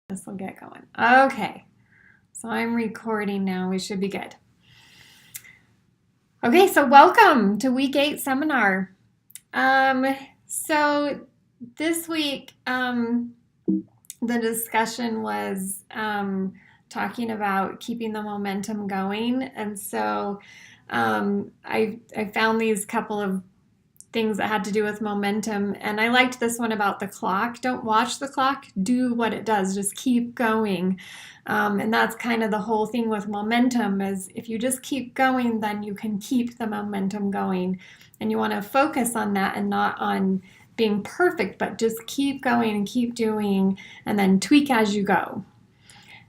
This will get going. Okay, so I'm recording now. We should be good. Okay, so welcome to week 8 seminar. So this week, the discussion was talking about keeping the momentum going. And so I found these couple of things that had to do with momentum. And I liked this one about the clock. Don't watch the clock, do what it does, just keep going. And that's kind of the whole thing with momentum is if you just keep going, then you can keep the momentum going. And you want to focus on that and not on being perfect, but just keep going and keep doing and then tweak as you go.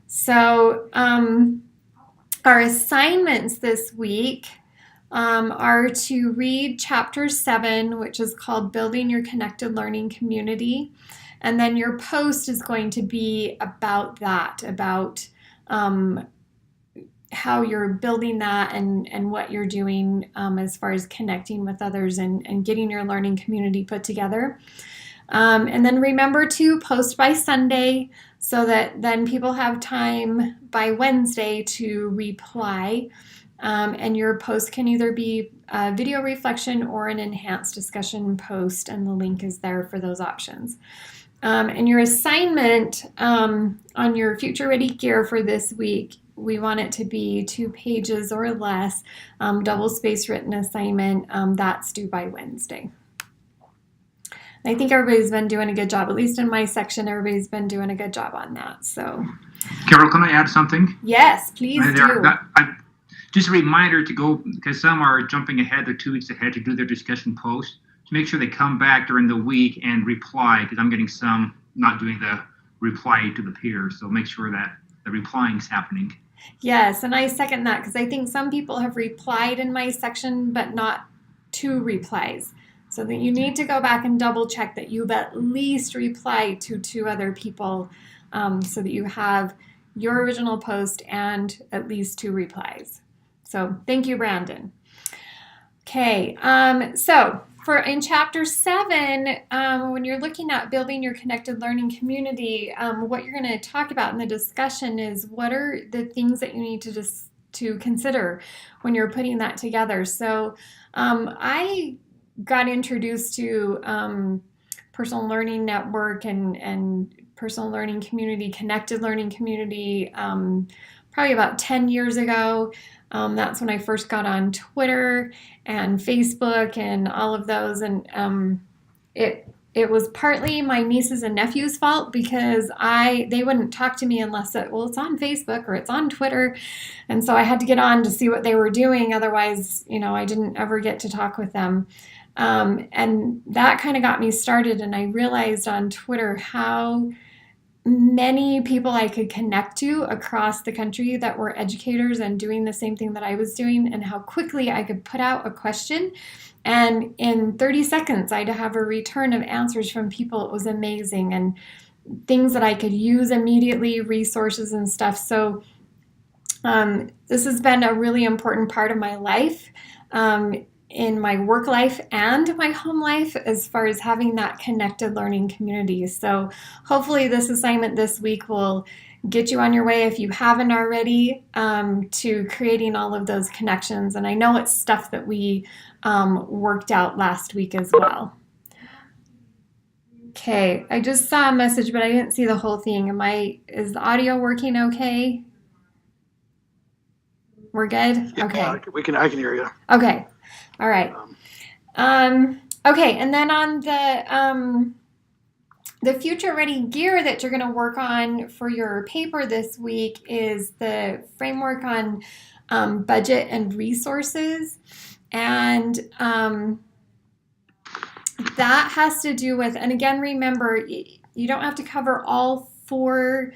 So our assignments this week are to read chapter 7, which is called Building Your Connected Learning Community. And then your post is going to be about that, about how you're building that and what you're doing as far as connecting with others and getting your learning community put together. And then remember to post by Sunday so that then people have time by Wednesday to reply. And your post can either be a video reflection or an enhanced discussion post, and the link is there for those options. And your assignment on your Future Ready gear for this week, we want it to be 2 pages or less, double-spaced written assignment. That's due by Wednesday. And I think everybody's been doing a good job, at least in my section, everybody's been doing a good job on that. So, Carol, can I add something? Yes, please do. Just a reminder to go, because some are jumping ahead, they're 2 weeks ahead to do their discussion post, to make sure they come back during the week and reply, because I'm getting some not doing the reply to the peers. So make sure that the replying is happening. Yes, and I second that because I think some people have replied in my section, but not 2 replies. So that you need to go back and double check that you've at least replied to 2 other people so that you have your original post and at least 2 replies. So thank you, Brandon. Okay, so in chapter 7, when you're looking at building your connected learning community, what you're going to talk about in the discussion is what are the things that you need to consider when you're putting that together. So I got introduced to personal learning network and personal learning community, connected learning community, probably about 10 years ago. That's when I first got on Twitter and Facebook and all of those. And it was partly my nieces and nephews' fault because they wouldn't talk to me unless it's on Facebook or it's on Twitter. And so I had to get on to see what they were doing. Otherwise, I didn't ever get to talk with them. And that kind of got me started. And I realized on Twitter how many people I could connect to across the country that were educators and doing the same thing that I was doing, and how quickly I could put out a question and in 30 seconds I'd have a return of answers from people. It was amazing, and things that I could use immediately, resources and stuff. So this has been a really important part of my life, in my work life and my home life, as far as having that connected learning community. So hopefully this assignment this week will get you on your way, if you haven't already, to creating all of those connections. And I know it's stuff that we worked out last week as well. Okay, I just saw a message, but I didn't see the whole thing. Is the audio working okay? We're good? Yeah, okay. I can hear you. Okay. All right. Okay, and then on the Future Ready gear that you're going to work on for your paper this week is the framework on budget and resources. And that has to do with, and again, remember, you don't have to cover all 4.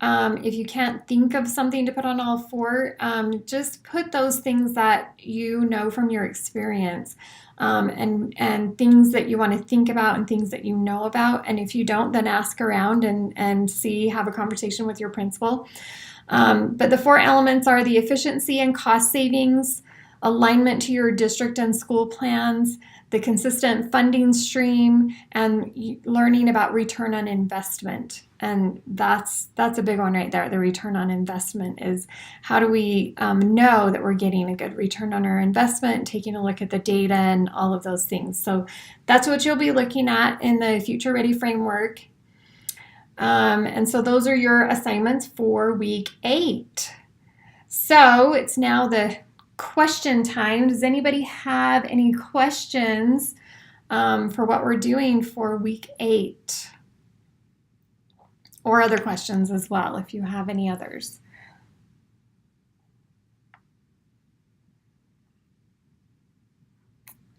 If you can't think of something to put on all 4, just put those things that you know from your experience, and things that you want to think about and things that you know about. And if you don't, then ask around and have a conversation with your principal. But the 4 elements are the efficiency and cost savings, alignment to your district and school plans, the consistent funding stream, and learning about return on investment. And that's a big one right there. The return on investment is how do we know that we're getting a good return on our investment, taking a look at the data and all of those things. So that's what you'll be looking at in the Future Ready framework. And so those are your assignments for week 8. So it's now the question time. Does anybody have any questions for what we're doing for week 8? Or other questions as well, if you have any others.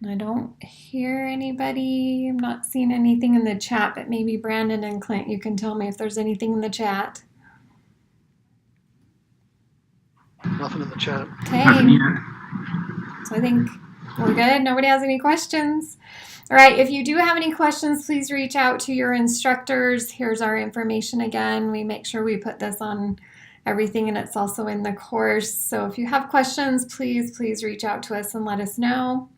I don't hear anybody. I'm not seeing anything in the chat, but maybe Brandon and Clint, you can tell me if there's anything in the chat. Nothing in the chat. Okay. So I think we're good. Nobody has any questions. All right. If you do have any questions, please reach out to your instructors. Here's our information again. We make sure we put this on everything, and it's also in the course. So if you have questions, please reach out to us and let us know.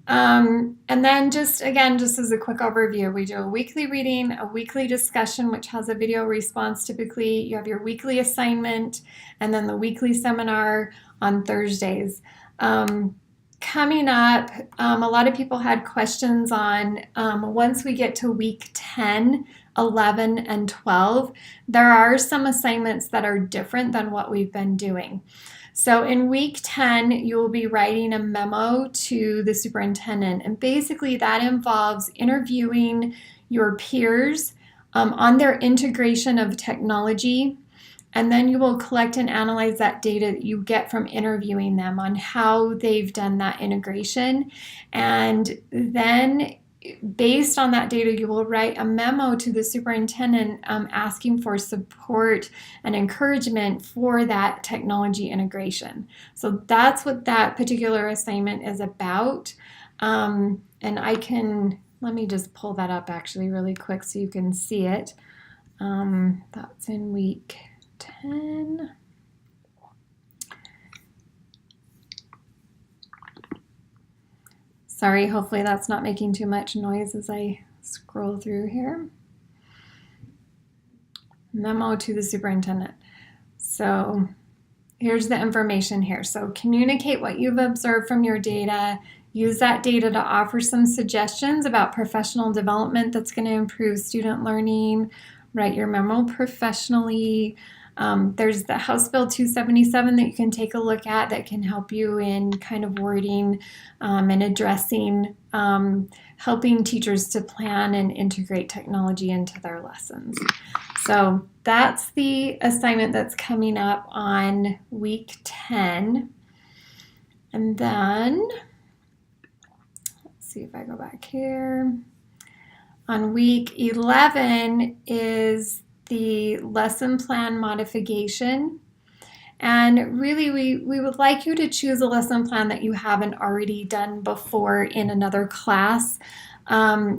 And then just as a quick overview, we do a weekly reading, a weekly discussion, which has a video response typically. You have your weekly assignment, and then the weekly seminar on Thursdays. Coming up, a lot of people had questions on once we get to week 10, 11, and 12, there are some assignments that are different than what we've been doing. So in week 10, you will be writing a memo to the superintendent, and basically that involves interviewing your peers on their integration of technology, and then you will collect and analyze that data that you get from interviewing them on how they've done that integration, and then based on that data, you will write a memo to the superintendent asking for support and encouragement for that technology integration. So that's what that particular assignment is about. And let me just pull that up actually really quick so you can see it. That's in week 10. Sorry, hopefully that's not making too much noise as I scroll through here. Memo to the superintendent. So here's the information here. So communicate what you've observed from your data. Use that data to offer some suggestions about professional development that's going to improve student learning. Write your memo professionally. There's the House Bill 277 that you can take a look at that can help you in kind of wording and addressing, helping teachers to plan and integrate technology into their lessons. So that's the assignment that's coming up on week 10. And then, let's see if I go back here. On week 11 is the lesson plan modification. And really, we would like you to choose a lesson plan that you haven't already done before in another class.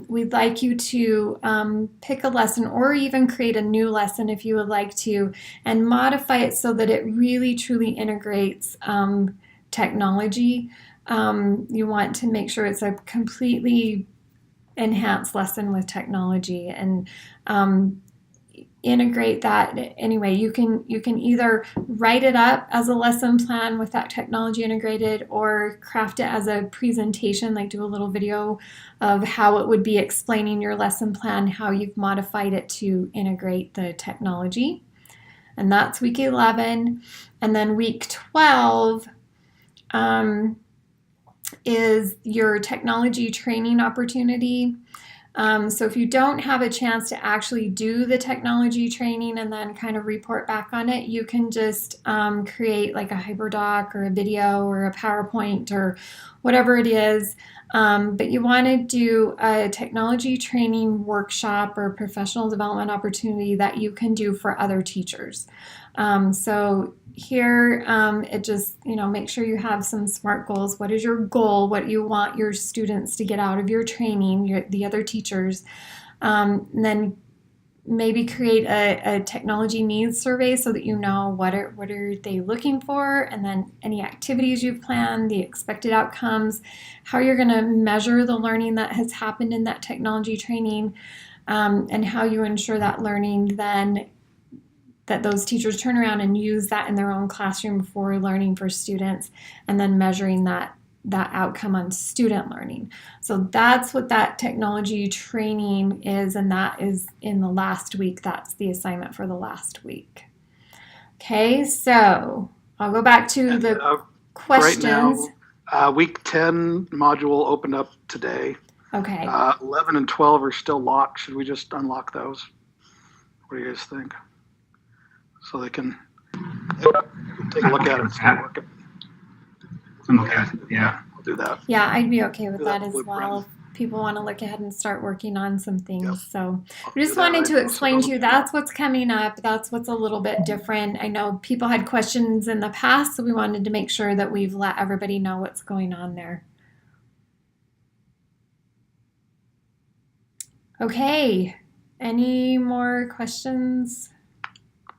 We'd like you to pick a lesson or even create a new lesson if you would like to, and modify it so that it really truly integrates technology. You want to make sure it's a completely enhanced lesson with technology, and integrate that. Anyway, you can either write it up as a lesson plan with that technology integrated, or craft it as a presentation, like do a little video of how it would be explaining your lesson plan, how you've modified it to integrate the technology. And that's week 11. And then week 12 is your technology training opportunity. So if you don't have a chance to actually do the technology training and then kind of report back on it, you can just create like a hyperdoc or a video or a PowerPoint or whatever it is. But you want to do a technology training workshop or professional development opportunity that you can do for other teachers. So here, it just, make sure you have some SMART goals. What is your goal? What you want your students to get out of your training, the other teachers? And then maybe create a technology needs survey so that you know what are they looking for, and then any activities you've planned, the expected outcomes, how you're going to measure the learning that has happened in that technology training, and how you ensure that learning then that those teachers turn around and use that in their own classroom for learning for students, and then measuring that outcome on student learning. So that's what that technology training is, and that is in the last week. That's the assignment for the last week. Okay, so I'll go back to the questions. Right now, week 10 module opened up today. Okay. 11 and 12 are still locked. Should we just unlock those? What do you guys think? So they can take a look at it. I'm okay with it, yeah. We'll do that. Yeah, I'd be okay with Do that that as blueprint. well. If people want to look ahead and start working on some things. Yep. So I'll I just do that wanted right to now. explain to you So that's what's coming up. That's what's a little bit different. I know people had questions in the past, so we wanted to make sure that we've let everybody know what's going on there. Okay, any more questions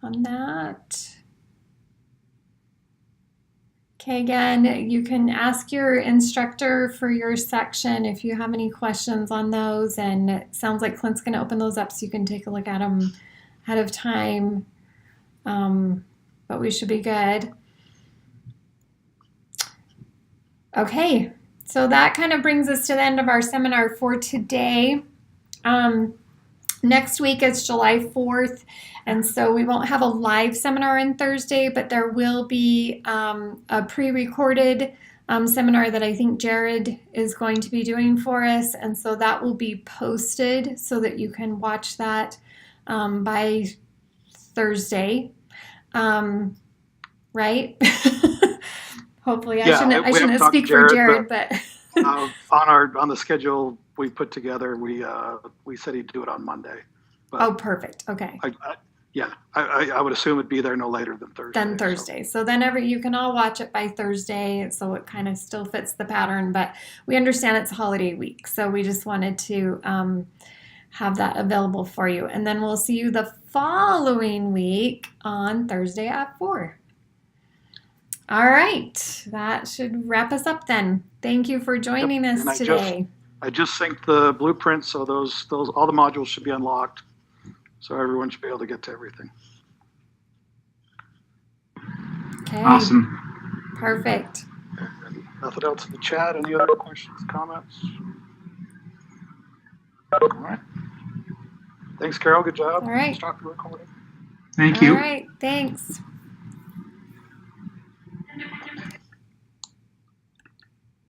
on that? Okay, again, you can ask your instructor for your section if you have any questions on those, and it sounds like Clint's going to open those up so you can take a look at them ahead of time, but we should be good. Okay, so that kind of brings us to the end of our seminar for today. Next week is July 4th, and so we won't have a live seminar on Thursday, but there will be a pre-recorded seminar that I think Jared is going to be doing for us, and so that will be posted so that you can watch that by Thursday, right? Hopefully, I shouldn't speak for Jared, but on the schedule we put together, we said he'd do it on Monday. But oh, perfect. Okay. I would assume it'd be there no later than Thursday. So then you can all watch it by Thursday, so it kind of still fits the pattern. But we understand it's a holiday week, so we just wanted to have that available for you. And then we'll see you the following week on Thursday at 4. All right, that should wrap us up then. Thank you for joining us today. I just synced the blueprint, so those all the modules should be unlocked, so everyone should be able to get to everything. Okay. Awesome. Perfect. And nothing else in the chat. Any other questions, comments? All right. Thanks, Carol. Good job. All right. Stop the recording. Thank you. All right. Thanks.